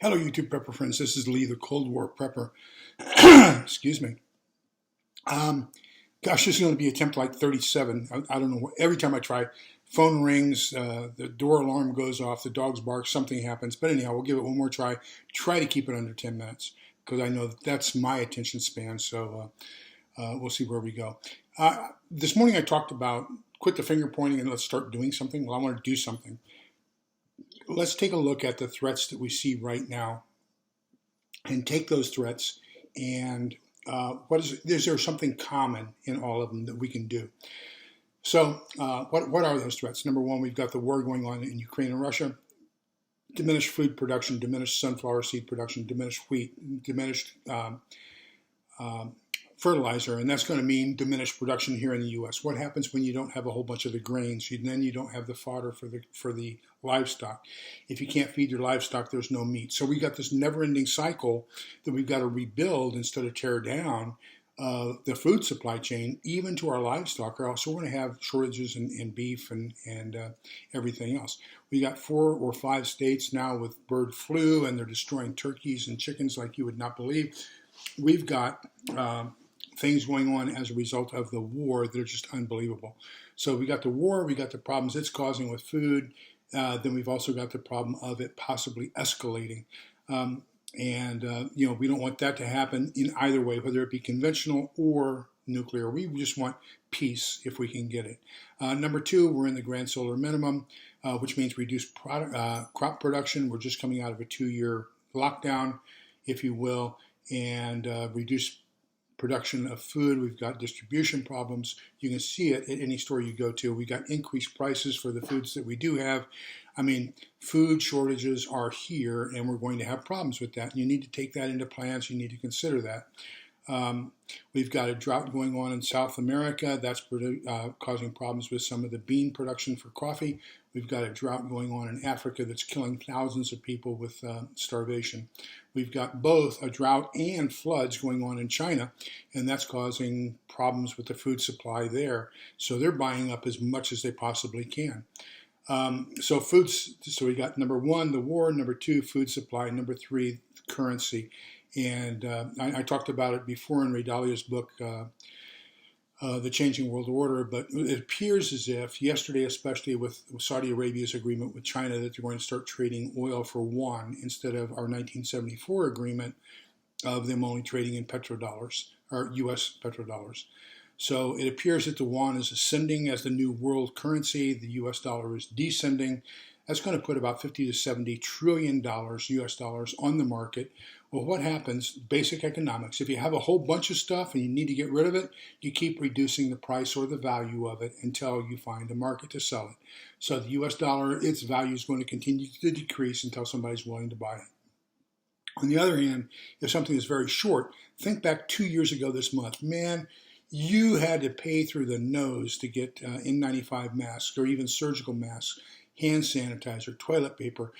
Hello, YouTube prepper friends. This is Lee, the Cold War prepper. Excuse me. Um, Gosh, this is going to be attempt like 37. I don't know. Every time I try, phone rings, the door alarm goes off, the dogs bark, something happens. But anyhow, we'll give it one more try. Try to keep it under 10 minutes because I know that's my attention span. So we'll see where we go. This morning I talked about quit the finger pointing and let's start doing something. Well, I want to do something. Let's take a look at the threats that we see right now and take those threats and is there something common in all of them that we can do? So what are those threats? Number one, we've got the war going on in Ukraine and Russia, diminished food production, diminished sunflower seed production, diminished wheat, diminished fertilizer, and that's going to mean diminished production here in the U.S. What happens when you don't have a whole bunch of the grains? Then you don't have the fodder for the livestock. If you can't feed your livestock, there's no meat. So we got this never-ending cycle that we've got to rebuild instead of tear down the food supply chain, even to our livestock, or else we're going to have shortages in beef and everything else. We got 4 or 5 states now with bird flu, and they're destroying turkeys and chickens like you would not believe. We've got things going on as a result of the war that are just unbelievable. So we got the war, we got the problems it's causing with food, then we've also got the problem of it possibly escalating. We don't want that to happen in either way, whether it be conventional or nuclear. We just want peace if we can get it. Number 2, we're in the grand solar minimum, which means reduced crop production. We're just coming out of a 2-year lockdown, if you will, and reduced production of food. We've got distribution problems. You can see it at any store you go to. We got increased prices for the foods that we do have. I mean, food shortages are here, and we're going to have problems with that. You need to take that into plans. You need to consider that. We've got a drought going on in South America. That's causing problems with some of the bean production for coffee. We've got a drought going on in Africa that's killing thousands of people with starvation. We've got both a drought and floods going on in China, and that's causing problems with the food supply there. So they're buying up as much as they possibly can. So we got number 1, the war, number 2, food supply, number 3, currency. And I talked about it before in Ray Dalio's book, The Changing World Order, but it appears as if yesterday, especially with Saudi Arabia's agreement with China that they're going to start trading oil for yuan instead of our 1974 agreement of them only trading in petrodollars, or U.S. petrodollars. So it appears that the yuan is ascending as the new world currency. The U.S. dollar is descending. That's going to put about $50 to $70 trillion U.S. dollars on the market. Well, what happens? Basic economics. If you have a whole bunch of stuff and you need to get rid of it, you keep reducing the price or the value of it until you find a market to sell it. So the U.S. dollar, its value is going to continue to decrease until somebody's willing to buy it. On the other hand, if something is very short, think back 2 years ago this month. Man, you had to pay through the nose to get N95 masks or even surgical masks, hand sanitizer, toilet paper.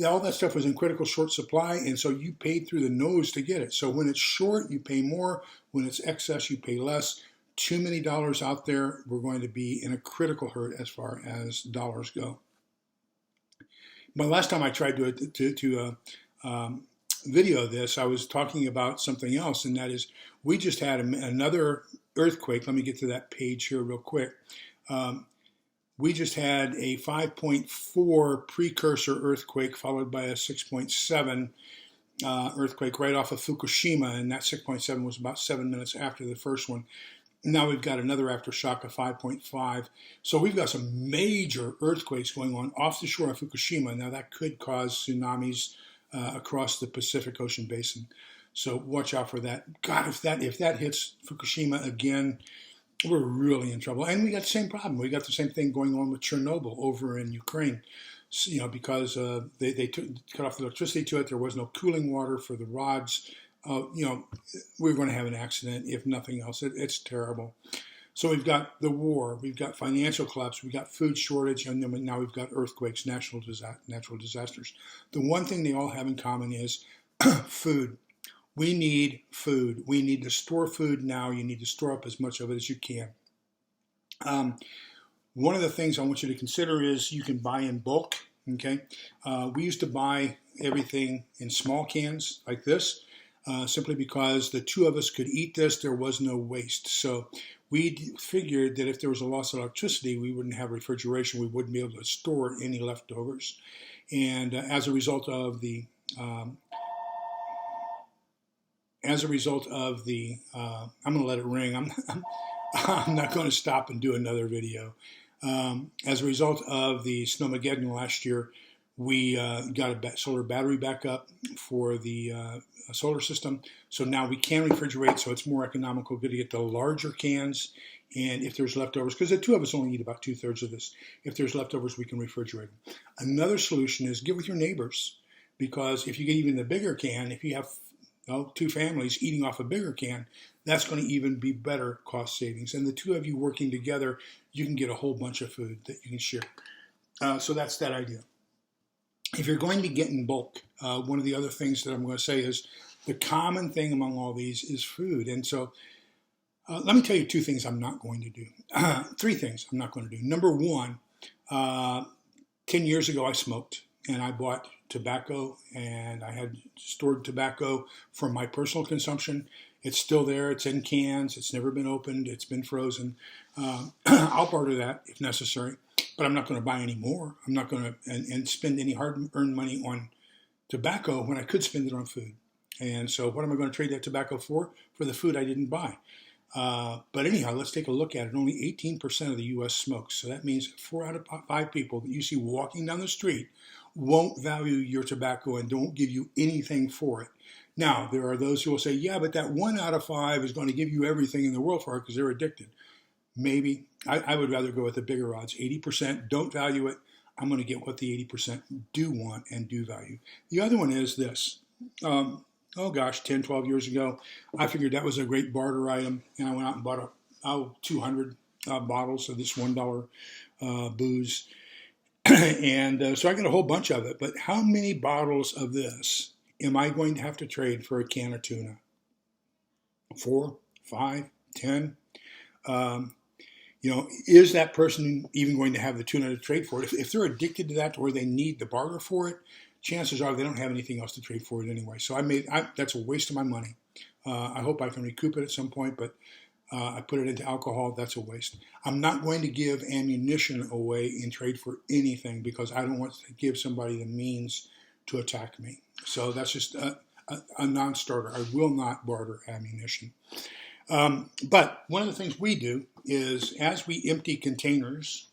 All that stuff was in critical short supply, and so you paid through the nose to get it. So when it's short, you pay more. When it's excess, you pay less. Too many dollars out there, we're going to be in a critical hurt as far as dollars go. But last time I tried to video this, I was talking about something else, and that is we just had another earthquake. Let me get to that page here real quick. We just had a 5.4 precursor earthquake followed by a 6.7 earthquake right off of Fukushima, and that 6.7 was about 7 minutes after the first one. Now we've got another aftershock of 5.5. So we've got some major earthquakes going on off the shore of Fukushima. Now that could cause tsunamis across the Pacific Ocean basin. So watch out for that. God, if that hits Fukushima again, we're really in trouble. And we got the same problem. We got the same thing going on with Chernobyl over in Ukraine. So, because they cut off the electricity to it, there was no cooling water for the rods. We're going to have an accident if nothing else. It's terrible. So we've got the war, we've got financial collapse, we've got food shortage, and then now we've got earthquakes, natural disasters. The one thing they all have in common is food. We need food. We need to store food now. You need to store up as much of it as you can. One of the things I want you to consider is you can buy in bulk Okay, we used to buy everything in small cans like this, simply because the two of us could eat this. There was no waste. So we figured that if there was a loss of electricity, we wouldn't have refrigeration. We wouldn't be able to store any leftovers. And as a result of the I'm going to let it ring. I'm not going to stop and do another video. As a result of the Snowmageddon last year, we got a solar battery backup for the solar system. So now we can refrigerate, so it's more economical to get the larger cans. And if there's leftovers, because the two of us only eat about 2/3 of this, if there's leftovers, we can refrigerate them. Another solution is get with your neighbors, because if you get even the bigger can, if you have two families eating off a bigger can, that's going to even be better cost savings. And the two of you working together, you can get a whole bunch of food that you can share. So that's that idea. If you're going to get in bulk, one of the other things that I'm going to say is the common thing among all these is food. And so let me tell you two things I'm not going to do. Three things I'm not going to do. Number one, 10 years ago I smoked, and I bought tobacco, and I had stored tobacco for my personal consumption. It's still there. It's in cans. It's never been opened. It's been frozen. I'll barter that if necessary, but I'm not going to buy any more. I'm not going to and spend any hard-earned money on tobacco when I could spend it on food. And so what am I going to trade that tobacco for? For the food I didn't buy. But anyhow, let's take a look at it. Only 18% of the U.S. smokes. So that means 4 out of 5 people that you see walking down the street won't value your tobacco and don't give you anything for it. Now, there are those who will say, yeah, but that 1 out of 5 is going to give you everything in the world for it because they're addicted. Maybe. I would rather go with the bigger odds. 80% don't value it. I'm going to get what the 80% do want and do value. The other one is this. 10, 12 years ago, I figured that was a great barter item, and I went out and bought 200 bottles of this $1 booze. And so I got a whole bunch of it. But how many bottles of this am I going to have to trade for a can of tuna? 4, 5, 10? Is that person even going to have the tuna to trade for it? If they're addicted to that to where they need the barter for it, chances are they don't have anything else to trade for it anyway. So that's a waste of my money. I hope I can recoup it at some point, but I put it into alcohol. That's a waste. I'm not going to give ammunition away in trade for anything because I don't want to give somebody the means to attack me. So that's just a non-starter. I will not barter ammunition. But one of the things we do is as we empty containers,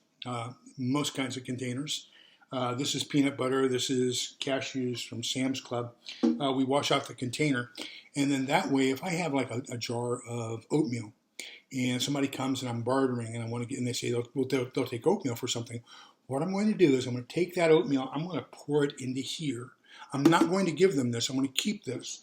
most kinds of containers, this is peanut butter, this is cashews from Sam's Club, we wash out the container. And then that way, if I have like a jar of oatmeal and somebody comes and I'm bartering and I want to get, and they say they'll take oatmeal for something, what I'm going to do is I'm going to take that oatmeal, I'm going to pour it into here. I'm not going to give them this. I'm going to keep this.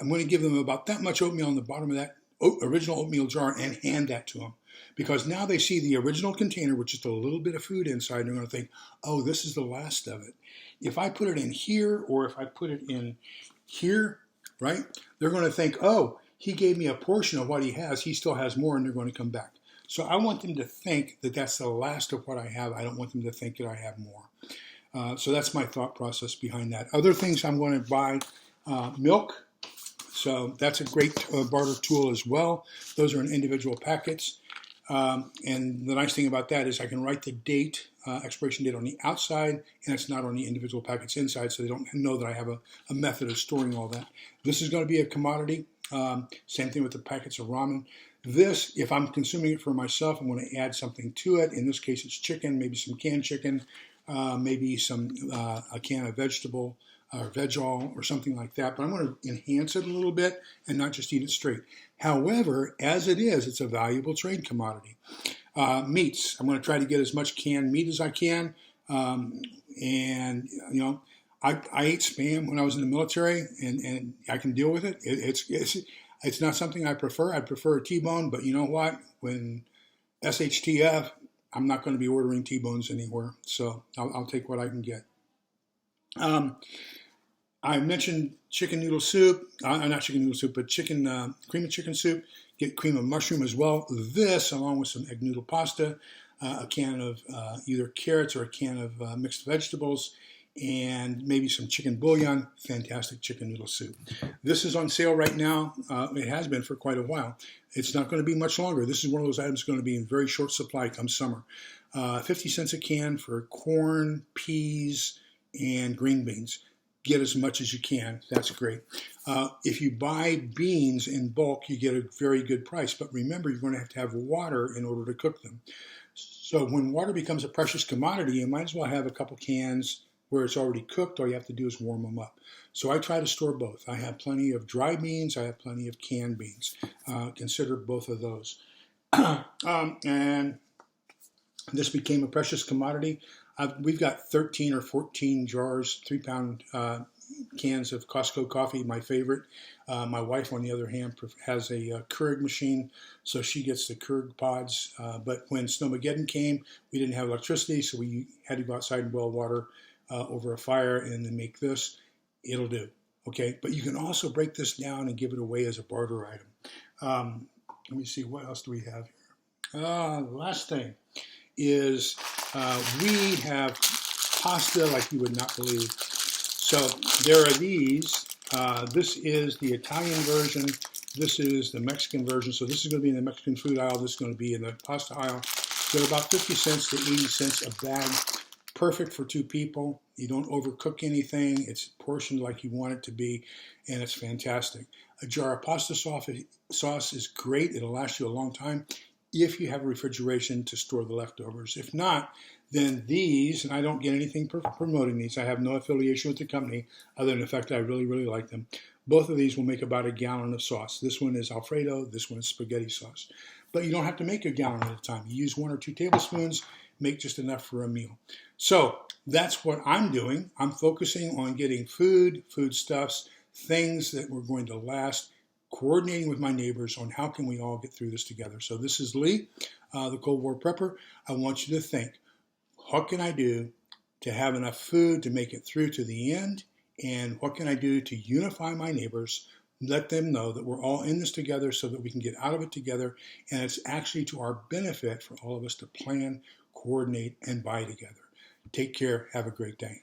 I'm going to give them about that much oatmeal on the bottom of that original oatmeal jar and hand that to them. Because now they see the original container with just a little bit of food inside, and they're going to think, oh, this is the last of it. If I put it in here or if I put it in here, right, they're going to think, oh, he gave me a portion of what he has. He still has more, and they're going to come back. So I want them to think that that's the last of what I have. I don't want them to think that I have more. So that's my thought process behind that. Other things I'm going to buy, milk. So that's a great barter tool as well. Those are in individual packets. And the nice thing about that is I can write the date, expiration date on the outside, and it's not on the individual packets inside, so they don't know that I have a method of storing all that. This is going to be a commodity. Same thing with the packets of ramen. This, if I'm consuming it for myself, I'm going to add something to it. In this case, it's chicken, maybe some canned chicken, maybe a can of vegetable or veg-all or something like that. But I'm going to enhance it a little bit and not just eat it straight. However, as it is, it's a valuable trade commodity. Meats. I'm going to try to get as much canned meat as I can. And, I ate Spam when I was in the military, and I can deal with it. It's not something I prefer. I prefer a T-bone, but you know what? When SHTF, I'm not going to be ordering T-bones anywhere, so I'll take what I can get. I mentioned chicken noodle soup, not chicken noodle soup, but cream of chicken soup. Get cream of mushroom as well. This, along with some egg noodle pasta. a can of either carrots or a can of mixed vegetables, and maybe some chicken bouillon. Fantastic chicken noodle soup. This is on sale right now. It has been for quite a while. It's not going to be much longer. This is one of those items going to be in very short supply come summer. 50 cents a can for corn, peas, and green beans. Get as much as you can. That's great. If you buy beans in bulk, you get a very good price. But remember, you're going to have water in order to cook them. So when water becomes a precious commodity, you might as well have a couple cans where it's already cooked. All you have to do is warm them up. So I try to store both. I have plenty of dry beans. I have plenty of canned beans. Consider both of those. And this became a precious commodity. We've got 13 or 14 jars, 3-pound cans of Costco coffee, my favorite. My wife, on the other hand, has a Keurig machine, so she gets the Keurig pods. But when Snowmageddon came, we didn't have electricity, so we had to go outside and boil water over a fire and then make this. It'll do, okay? But you can also break this down and give it away as a barter item. Let me see, what else do we have here? The last thing is we have pasta like you would not believe. So there are these. This is the Italian version. This is the Mexican version. So this is going to be in the Mexican food aisle. This is going to be in the pasta aisle. They're about 50 cents to 80 cents a bag. Perfect for 2 people. You don't overcook anything. It's portioned like you want it to be, and it's fantastic. A jar of pasta sauce is great. It'll last you a long time if you have a refrigeration to store the leftovers. If not, then these, and I don't get anything for promoting these. I have no affiliation with the company other than the fact that I really, really like them. Both of these will make about a gallon of sauce. This one is Alfredo. This one is spaghetti sauce. But you don't have to make a gallon at a time. You use 1 or 2 tablespoons, make just enough for a meal. So that's what I'm doing. I'm focusing on getting foodstuffs, things that were going to last, coordinating with my neighbors on how can we all get through this together. So this is Lee, the Cold War Prepper. I want you to think, what can I do to have enough food to make it through to the end? And what can I do to unify my neighbors, let them know that we're all in this together so that we can get out of it together, and it's actually to our benefit for all of us to plan, coordinate, and buy together. Take care. Have a great day.